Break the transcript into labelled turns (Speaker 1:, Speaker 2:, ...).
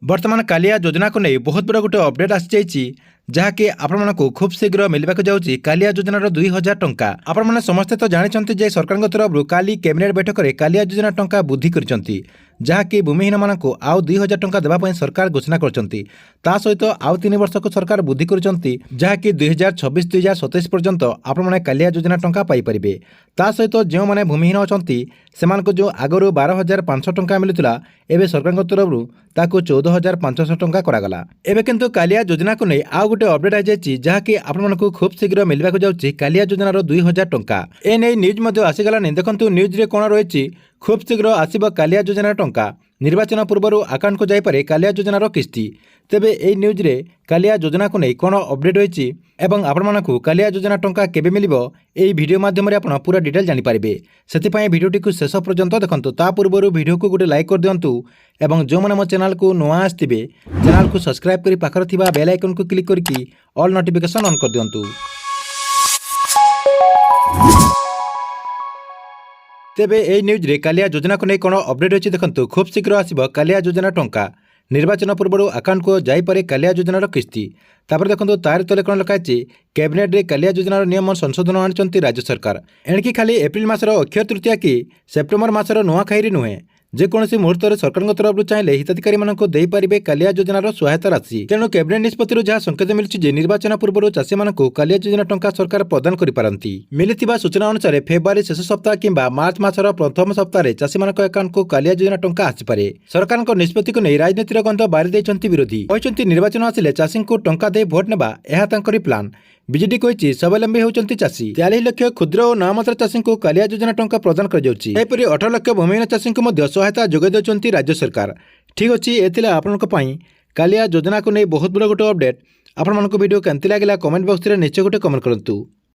Speaker 1: बर्तमान कालिया योजना को नहीं बहुत बड़ा गोटे अपडेट आसी जहाँकि आपण खूब शीघ्र मिलवाक जाऊँगी कालिया योजनार 2000 टंका। आपण मैंने समस्ते तो जानते सरकार तरफ काली कैबिनेट बैठक में कालिया योजना टंका वृद्धि करछंती जहाँकि भूमिहीन मानक आउ 2000 टंका देवाई सरकार घोषणा करछंती। ता सहित आउ 3 वर्ष को सरकार वृद्धि करछंती जहाँकि 2026-2027 पर्यंत आपण मैंने कालिया योजना टंका पाइपर। ता सहित जो मैंने भूमिहीन अछंती सेमानक जो आगरू 12,500 टंका मिलुला एवं सरकार तरफ ताकू 14,500 टंका करागला। एवं किंतु कालिया योजना को नहीं आउ गोटे अपडेट आ जाए जहाँकि आपको खूब शीघ्र मिलवाक जाऊँगी कालिया योजनार 2000 टंका। ए नहीं न्यूज आसीगलानी। देखो न्यूज रे कौन रही खूब शीघ्र आसब कालिया योजनार टंका। निर्वाचन पूर्व अकाउंट को जापे कालिया योजनार किस्ती। तेबे ए न्यूज रे कालिया योजना को नहीं कौन अपडेट रही एवं आपको कालिया योजना टंका केबे मिलिबो एई वीडियो माध्यम रे आपण पूरा डिटेल जानि पारिबे। सेतिपई वीडियोटी को शेष पर्यंत देखंतु। ता पूर्व वीडियो को गोटे लाइक कर दियंतु एवं जो माने मो चैनल को नुआ आस्तिबे चैनल को सब्सक्राइब करी पाखर थिबा बेल आइकन को क्लिक करके ऑल नोटिफिकेशन ऑन कर दियंतु। तेबे ए न्यूज रे कालिया योजना को नहीं कौन अपडेट अच्छी देखंतु। खूब शीघ्र आसब कालिया योजना टंका। निर्वाचन पूर्व अकाउंट को जापे कालिया योजनार किस्ती। तापर देखो तार तले कौन लिखाई कैबिनेट रे कालिया योजनार नियम संशोधन आनी राज्य सरकार। एणिकी खाली एप्रिल मासर अक्षय तृतीया कि सेप्टेम्बर मासर नुआखाई नुहे जेकोसी मुहूर्त सरकार तरफ चाहिए हिताधिकारी मानते कालिया योजनार सहायता राशि। तेणु कैबिनेट निष्पत्ति जहाँ संकेत मिली निर्वाचन पूर्व चाषी मानक कालिया योजना टंका सरकार प्रदान करपारती। मिलिथिबा सूचना अनुसार फेब्रुआरी शेष सप्ताह किंबा मार्च मासर प्रथम सप्ताह चाषी मान अकाउंट को कालिया योजना टंका आसीपे। सरकार निष्पत्ति को नहीं राजनीतिर गंध बारी देइछंती विरोधी। कहते निर्वाचन आसिले चाषी को टंका दे भोट नेबा यह तांकरी प्लान। बीजेडी कही स्वावलंबी होती चाषी। 43 लाख क्षुद्र और नामात्र चाषी को कालिया योजना टंका प्रदान कर 18 लाख भूमिहीन चाषी को सहायता जोगाई देउछंती राज्य सरकार। ठीक अच्छे ये आपंपाई कालिया योजना को नहीं बहुत बड़ा गोटे अपडेट। आपण वीडियो केमती लगे कमेंट बॉक्स में निश्चय गोटे कमेंट करूँ।